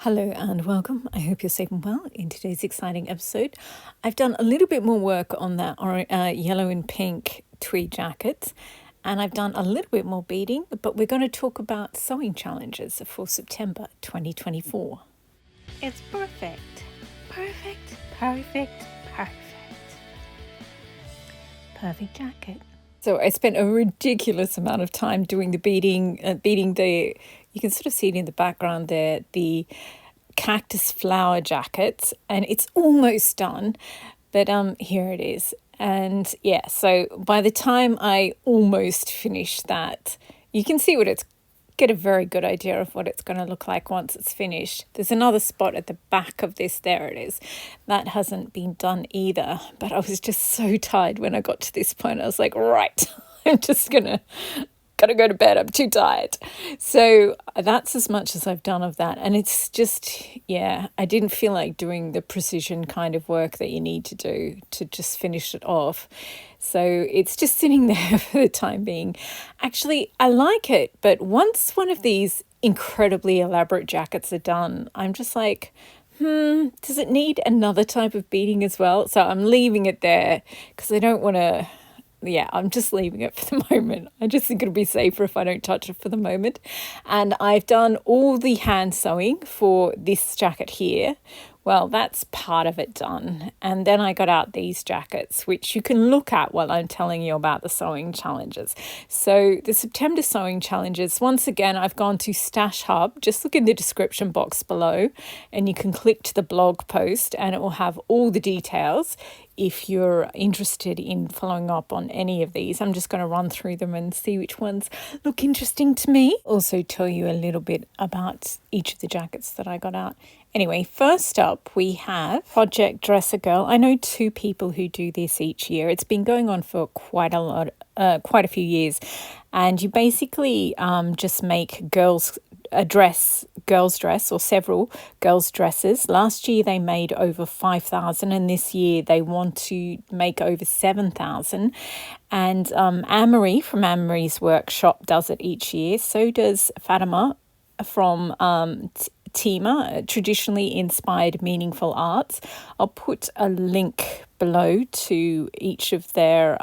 Hello and welcome. I hope you're safe and well in today's exciting episode. I've done a little bit more work on that yellow and pink tweed jacket, and I've done a little bit more beading, but we're going to talk about sewing challenges for September 2024. It's perfect. Perfect, perfect, perfect. Perfect jacket. So I spent a ridiculous amount of time doing the beading, you can sort of see it in the background there, the cactus flower jacket, and it's almost done, but here it is. And yeah, so by the time I almost finished that, you can see get a very good idea of what it's going to look like once it's finished. There's another spot at the back of this, there it is. That hasn't been done either, but I was just so tired when I got to this point. I was like, right, I'm just gotta go to bed, I'm too tired. So that's as much as I've done of that. And it's just, yeah, I didn't feel like doing the precision kind of work that you need to do to just finish it off. So it's just sitting there for the time being. Actually, I like it, but once one of these incredibly elaborate jackets are done, I'm just like, does it need another type of beading as well? So I'm leaving it there because I don't want to. Yeah, I'm just leaving it for the moment. I just think it'll be safer if I don't touch it for the moment. And I've done all the hand sewing for this jacket here. Well, that's part of it done. And then I got out these jackets, which you can look at while I'm telling you about the sewing challenges. So the September sewing challenges, once again, I've gone to Stash Hub. Just look in the description box below and you can click to the blog post and it will have all the details. If you're interested in following up on any of these, I'm just going to run through them and see which ones look interesting to me. Also tell you a little bit about each of the jackets that I got out. Anyway, first up we have Project Dress a Girl. I know two people who do this each year. It's been going on for quite a few years, and you basically just make girls dress or several girls' dresses. Last year they made over 5,000 and this year they want to make over 7,000. And Anmaree from Anmaree's workshop does it each year. So does Fatmata from TIMA, Traditionally Inspired Meaningful Arts. I'll put a link below to each of their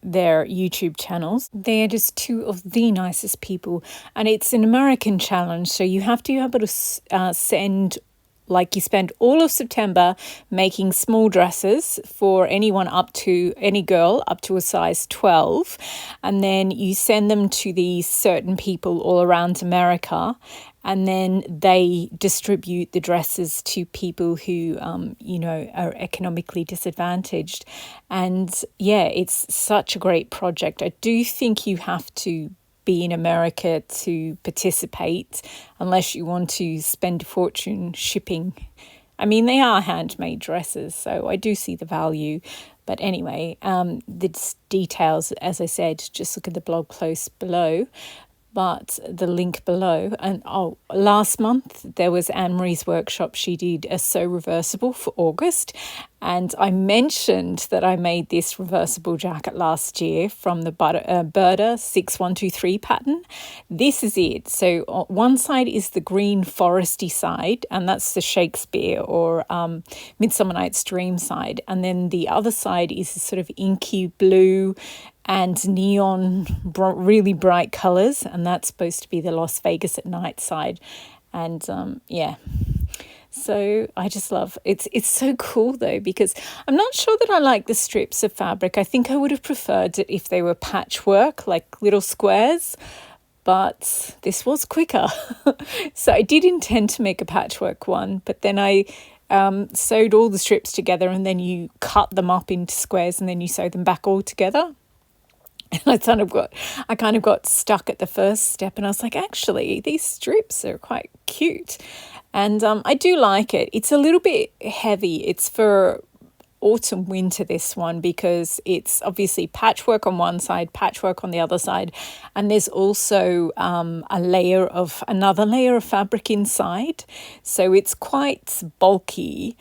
YouTube channels. They are just two of the nicest people, and it's an American challenge, so you have to be able to you spend all of September making small dresses for any girl up to a size 12, and then you send them to these certain people all around America, and then they distribute the dresses to people who, are economically disadvantaged. And yeah, it's such a great project. I do think you have to be in America to participate unless you want to spend a fortune shipping. I mean, they are handmade dresses, so I do see the value. But anyway, the details, as I said, just look at the blog post below. But the link below. And last month there was Anne-Marie's workshop. She did a sew reversible for August, and I mentioned that I made this reversible jacket last year from the Berta 6123 pattern. This is it. So one side is the green foresty side, and that's the Shakespeare or Midsummer Night's Dream side, and then the other side is a sort of inky blue and neon, really bright colours, and that's supposed to be the Las Vegas at night side. And so I just love it. It's so cool though, because I'm not sure that I like the strips of fabric. I think I would have preferred it if they were patchwork, like little squares, but this was quicker. So I did intend to make a patchwork one, but then I sewed all the strips together, and then you cut them up into squares and then you sew them back all together. And I kind of got stuck at the first step, and I was like, actually, these strips are quite cute. And I do like it. It's a little bit heavy. It's for autumn winter, this one, because it's obviously patchwork on one side, patchwork on the other side, and there's also another layer of fabric inside. So it's quite bulky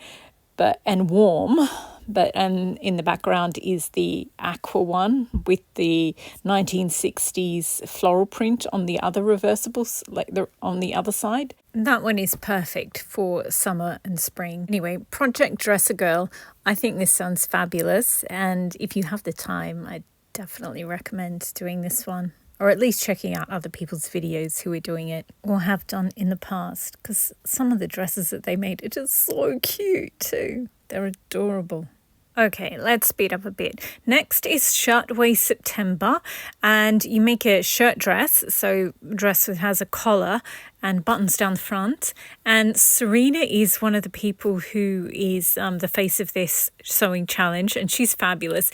and warm, but in the background is the aqua one with the 1960s floral print on the other reversibles, like on the other side. That one is perfect for summer and spring. Anyway, Project Dress a Girl, I think this sounds fabulous, and if you have the time, I definitely recommend doing this one, or at least checking out other people's videos who are doing it or have done in the past, because some of the dresses that they made are just so cute too. They're adorable. Okay, let's speed up a bit. Next is Shirtwaist September, and you make a shirt dress, so dress that has a collar and buttons down the front. And Serena is one of the people who is the face of this sewing challenge, and she's fabulous.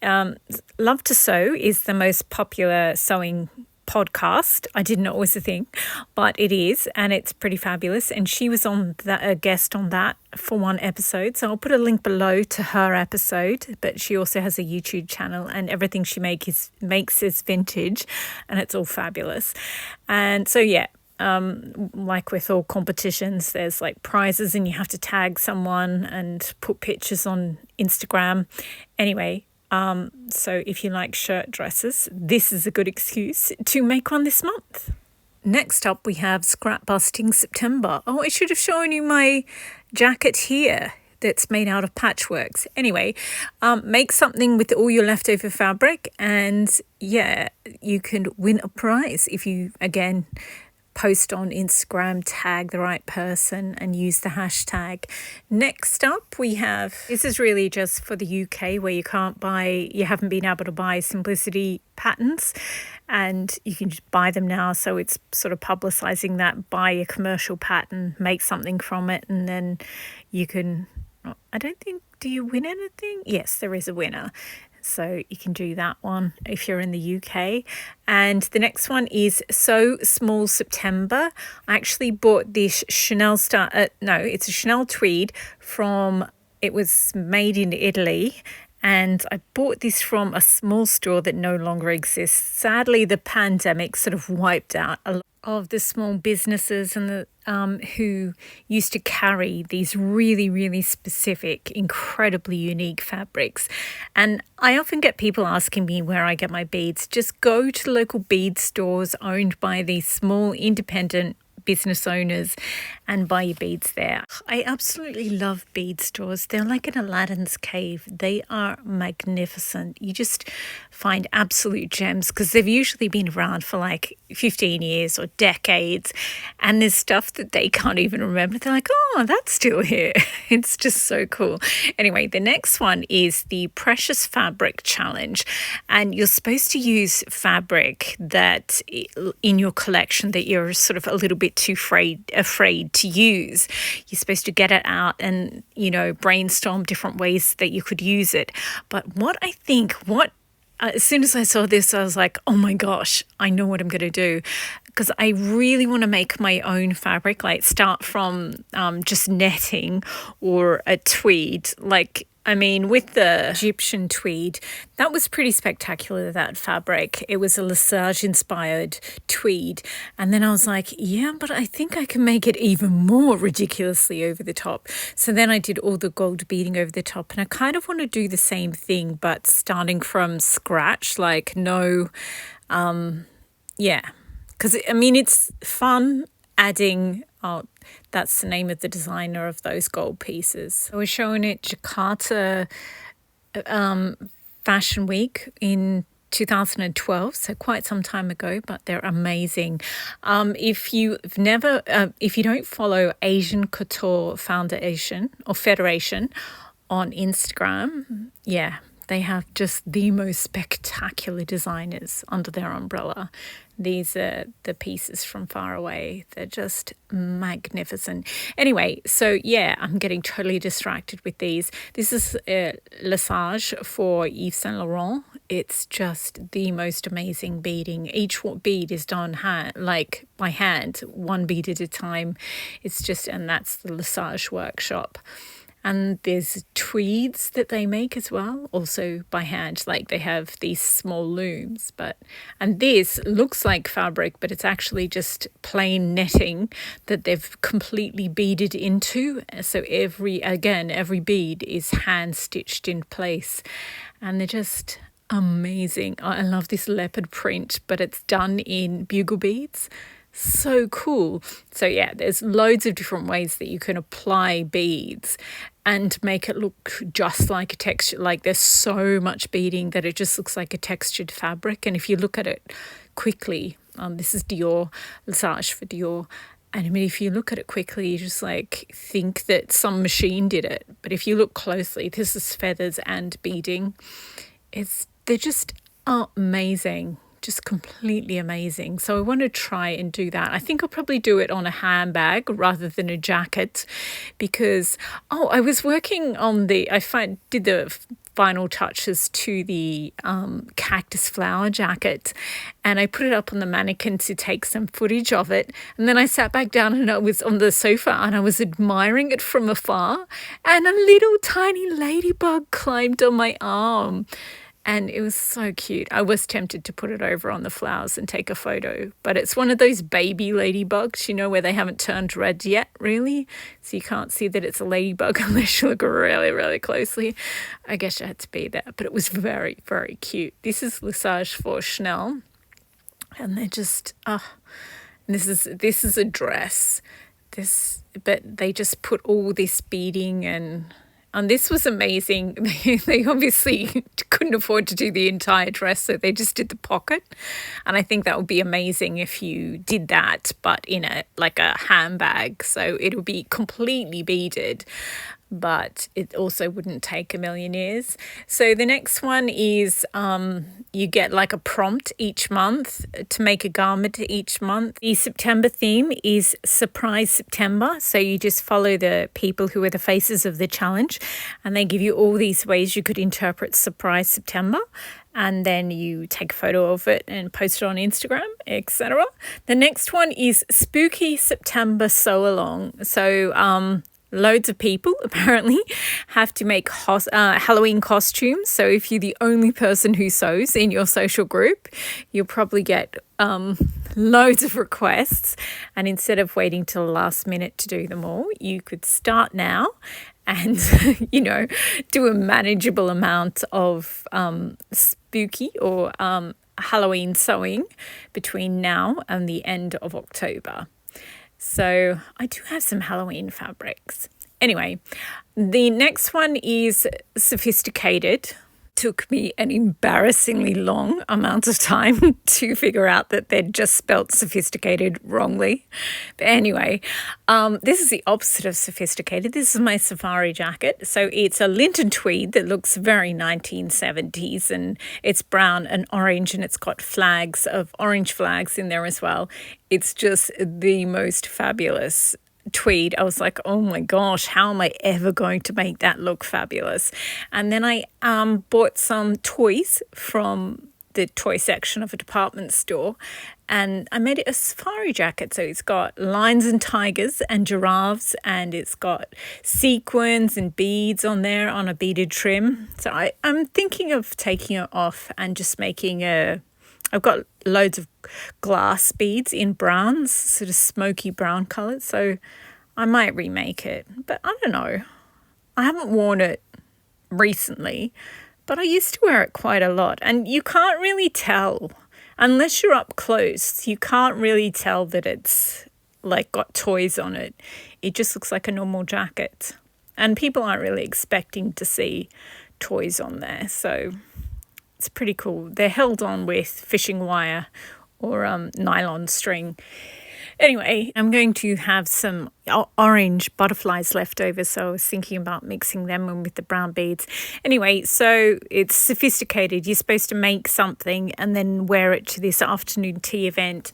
Love to Sew is the most popular sewing podcast. I didn't know it was a thing, but it is, and it's pretty fabulous. And she was on a guest on that for one episode, so I'll put a link below to her episode. But she also has a YouTube channel, and everything she makes is vintage, and it's all fabulous. And so yeah, like with all competitions, there's like prizes, and you have to tag someone and put pictures on Instagram. Anyway. So if you like shirt dresses, this is a good excuse to make one this month. Next up, we have Scrap Busting September. Oh, I should have shown you my jacket here that's made out of patchworks. Anyway, make something with all your leftover fabric, and yeah, you can win a prize if you, again, post on Instagram, tag the right person and use the hashtag. Next up, we have, this is really just for the UK where you haven't been able to buy Simplicity patterns, and you can just buy them now. So it's sort of publicizing that, buy a commercial pattern, make something from it, and then you can, I don't think, do you win anything? Yes, there is a winner. So you can do that one if you're in the UK. And the next one is So Small September. I actually bought this Chanel it's a Chanel tweed it was made in Italy. And I bought this from a small store that no longer exists. Sadly, the pandemic sort of wiped out a lot of the small businesses and the who used to carry these really, really specific, incredibly unique fabrics. And I often get people asking me where I get my beads. Just go to local bead stores owned by these small independent business owners and buy your beads there. I absolutely love bead stores. They're like an Aladdin's cave. They are magnificent. You just find absolute gems because they've usually been around for like 15 years or decades, and there's stuff that they can't even remember. They're like, oh, that's still here. It's just so cool. Anyway, the next one is the Precious Fabric Challenge, and you're supposed to use fabric that in your collection that you're sort of a little bit too afraid to use. You're supposed to get it out and, brainstorm different ways that you could use it. But as soon as I saw this, I was like, oh my gosh, I know what I'm going to do. Because I really want to make my own fabric, like start from just netting or a tweed. With the Egyptian tweed, that was pretty spectacular, that fabric. It was a Lesage-inspired tweed. And then I was like, yeah, but I think I can make it even more ridiculously over the top. So then I did all the gold beading over the top. And I kind of want to do the same thing, but starting from scratch, because, it's fun adding... that's the name of the designer of those gold pieces. I was showing it Jakarta Fashion Week in 2012, so quite some time ago, but they're amazing. If you don't follow Asian Couture Foundation or Federation on Instagram, they have just the most spectacular designers under their umbrella. These are the pieces from far away. They're just magnificent. Anyway, so I'm getting totally distracted with these. This is Lesage for Yves Saint Laurent. It's just the most amazing beading. Each bead is done by hand, one bead at a time. And that's the Lesage workshop. And there's tweeds that they make as well, also by hand. Like they have these small looms, and this looks like fabric, but it's actually just plain netting that they've completely beaded into. So every bead is hand stitched in place, and they're just amazing. I love this leopard print, but it's done in bugle beads. So cool. So yeah, there's loads of different ways that you can apply beads and make it look just like a texture. Like there's so much beading that it just looks like a textured fabric. And if you look at it quickly, this is Dior, Lesage for Dior. And I mean, if you look at it quickly, you just like think that some machine did it. But if you look closely, this is feathers and beading. They're just amazing. Just completely amazing. So I want to try and do that. I think I'll probably do it on a handbag rather than a jacket, because I was working on did the final touches to the cactus flower jacket, and I put it up on the mannequin to take some footage of it, and then I sat back down and I was on the sofa and I was admiring it from afar, and a little tiny ladybug climbed on my arm. And it was so cute. I was tempted to put it over on the flowers and take a photo. But it's one of those baby ladybugs, where they haven't turned red yet, really. So you can't see that it's a ladybug unless you look really, really closely. I guess I had to be there. But it was very, very cute. This is Lesage for Chanel. And they're just, this is a dress. But they just put all this beading and this was amazing. They obviously couldn't afford to do the entire dress, so they just did the pocket. And I think that would be amazing if you did that, but in a handbag. So it would be completely beaded, but it also wouldn't take a million years. So the next one is you get like a prompt each month to make a garment each month. The September theme is Surprise September. So you just follow the people who are the faces of the challenge, and they give you all these ways you could interpret Surprise September. And then you take a photo of it and post it on Instagram, etc. The next one is Spooky September Sew Along. So loads of people apparently have to make Halloween costumes. So if you're the only person who sews in your social group, you'll probably get loads of requests. And instead of waiting till the last minute to do them all, you could start now and, do a manageable amount of spooky or Halloween sewing between now and the end of October. So I do have some Halloween fabrics. Anyway, the next one is Sophisticated. Took me an embarrassingly long amount of time to figure out that they'd just spelt sophisticated wrongly. But anyway, this is the opposite of Sophisticated. This is my safari jacket. So it's a linen tweed that looks very 1970s, and it's brown and orange, and it's got orange flags in there as well. It's just the most fabulous tweed. I was like, oh my gosh, how am I ever going to make that look fabulous? And then I bought some toys from the toy section of a department store, and I made it a safari jacket. So it's got lions and tigers and giraffes, and it's got sequins and beads on there on a beaded trim. So I'm thinking of taking it off and just making I've got loads of glass beads in browns, sort of smoky brown colours, so I might remake it. But I don't know. I haven't worn it recently, but I used to wear it quite a lot. And you can't really tell, unless you're up close, you can't really tell that it's like got toys on it. It just looks like a normal jacket. And people aren't really expecting to see toys on there, so it's pretty cool. They're held on with fishing wire or nylon string. Anyway, I'm going to have some orange butterflies left over, so I was thinking about mixing them in with the brown beads. Anyway, so it's Sophisticated. You're supposed to make something and then wear it to this afternoon tea event.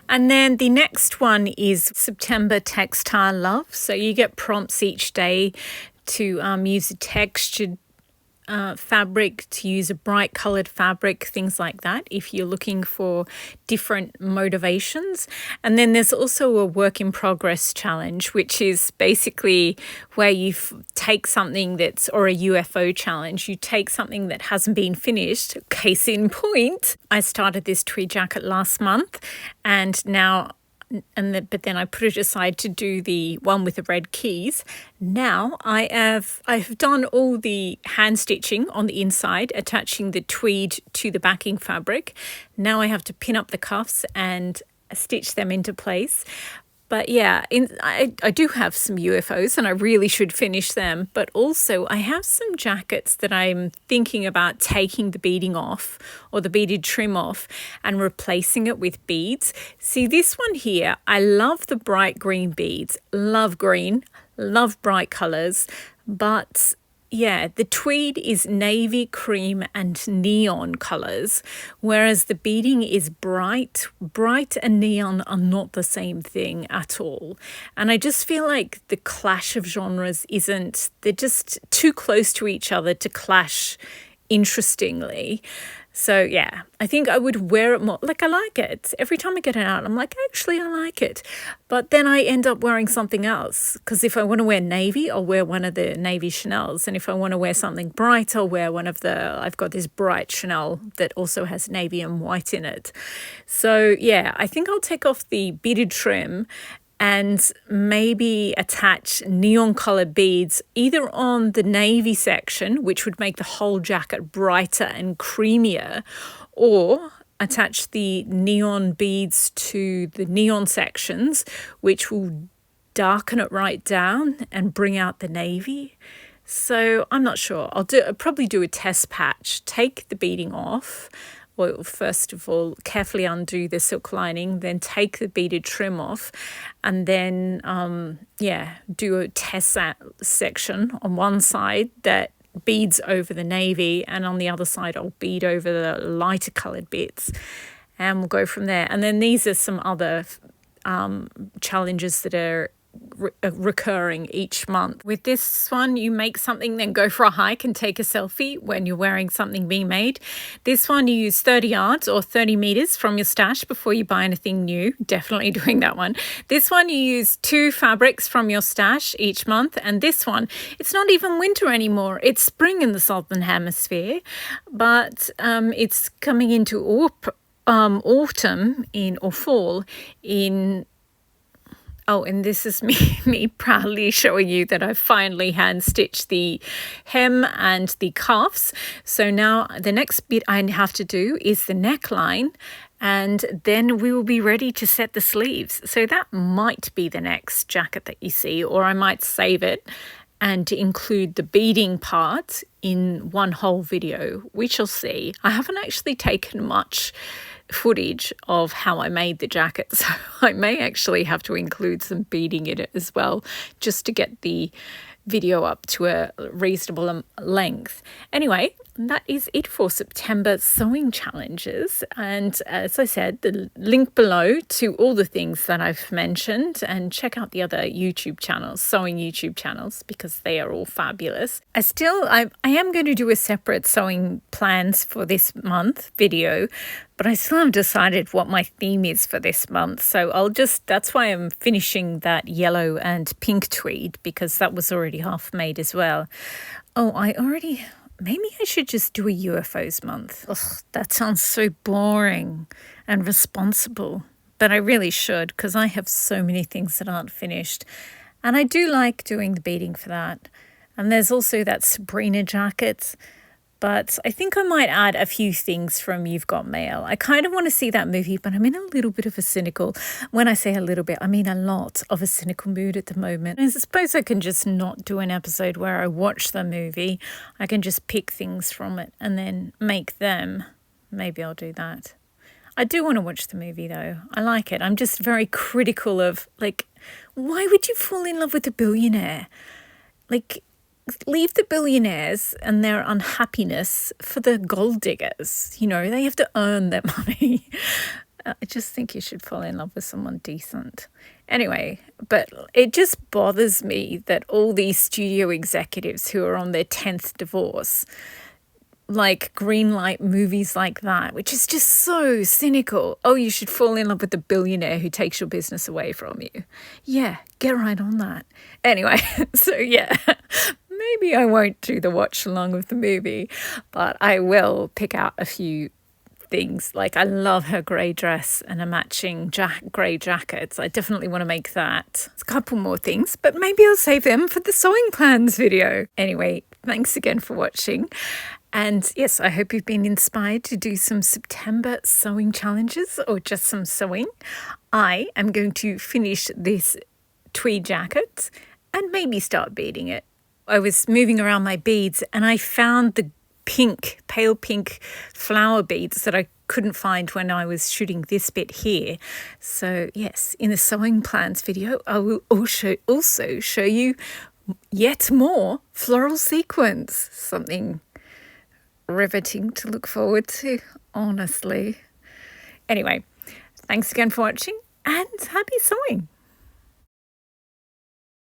And then the next one is September Textile Love. So you get prompts each day to use a textured fabric, to use a bright coloured fabric, things like that, if you're looking for different motivations. And then there's also a work in progress challenge, which is basically where you take something that's, or a UFO challenge, you take something that hasn't been finished. Case in point, I started this tweed jacket last month, and now but then I put it aside to do the one with the red keys. Now I've done all the hand stitching on the inside, attaching the tweed to the backing fabric. Now I have to pin up the cuffs and stitch them into place. But yeah, I do have some UFOs and I really should finish them. But also I have some jackets that I'm thinking about taking the beading off, or the beaded trim off, and replacing it with beads. See, this one here, I love the bright green beads. Love green, love bright colours. But yeah, the tweed is navy, cream and neon colours, whereas the beading is bright. Bright and neon are not the same thing at all. And I just feel like the clash of genres they're just too close to each other to clash interestingly. So yeah, I think I would wear it more. Like, I like it. Every time I get it out, I'm like, actually, I like it. But then I end up wearing something else. Because if I want to wear navy, I'll wear one of the navy Chanels. And if I want to wear something bright, I'll wear I've got this bright Chanel that also has navy and white in it. So yeah, I think I'll take off the beaded trim and maybe attach neon colored beads either on the navy section, which would make the whole jacket brighter and creamier, or attach the neon beads to the neon sections, which will darken it right down and bring out the navy. So I'm not sure. I'll probably do a test patch, take the beading off. Well, first of all, carefully undo the silk lining, then take the beaded trim off, and then, do a test section on one side that beads over the navy, and on the other side I'll bead over the lighter coloured bits, and we'll go from there. And then these are some other challenges that are recurring each month. With this one, you make something, then go for a hike and take a selfie when you're wearing something being made. This one, you use 30 yards or 30 meters from your stash before you buy anything new. Definitely doing that one. This one, you use 2 fabrics from your stash each month. And this one, it's not even winter anymore. It's spring in the Southern Hemisphere, but it's coming into autumn or fall in. Oh, and this is me proudly showing you that I've finally hand stitched the hem and the cuffs. So now the next bit I have to do is the neckline, and then we will be ready to set the sleeves. So that might be the next jacket that you see, or I might save it and include the beading part in one whole video, which you'll see. I haven't actually taken much footage of how I made the jacket, so I may actually have to include some beading in it as well, just to get the video up to a reasonable length. Anyway, that is it for September sewing challenges. And as I said, the link below to all the things that I've mentioned, and check out the other YouTube channels, sewing YouTube channels, because they are all fabulous. I am going to do a separate sewing plans for this month video, but I still haven't decided what my theme is for this month. So that's why I'm finishing that yellow and pink tweed, because that was already half made as well. Oh, maybe I should just do a UFOs month. Ugh, that sounds so boring and responsible. But I really should, because I have so many things that aren't finished. And I do like doing the beading for that. And there's also that Sabrina jacket. But I think I might add a few things from You've Got Mail. I kind of want to see that movie, but I'm in a little bit of a cynical, when I say a little bit, I mean a lot of a cynical mood at the moment. I suppose I can just not do an episode where I watch the movie. I can just pick things from it and then make them. Maybe I'll do that. I do want to watch the movie though. I like it. I'm just very critical of, why would you fall in love with a billionaire? Leave the billionaires and their unhappiness for the gold diggers. They have to earn their money. I just think you should fall in love with someone decent. Anyway, but it just bothers me that all these studio executives who are on their 10th divorce, like green light movies like that, which is just so cynical. Oh, you should fall in love with the billionaire who takes your business away from you. Yeah, get right on that. Anyway, so yeah, maybe I won't do the watch along of the movie, but I will pick out a few things. Like, I love her grey dress and a matching grey jacket. I definitely want to make that. There's a couple more things, but maybe I'll save them for the sewing plans video. Anyway, thanks again for watching. And yes, I hope you've been inspired to do some September sewing challenges or just some sewing. I am going to finish this tweed jacket and maybe start beading it. I was moving around my beads and I found the pale pink flower beads that I couldn't find when I was shooting this bit here. So yes, in the sewing plans video, I will also show you yet more floral sequins. Something riveting to look forward to, honestly. Anyway, thanks again for watching and happy sewing.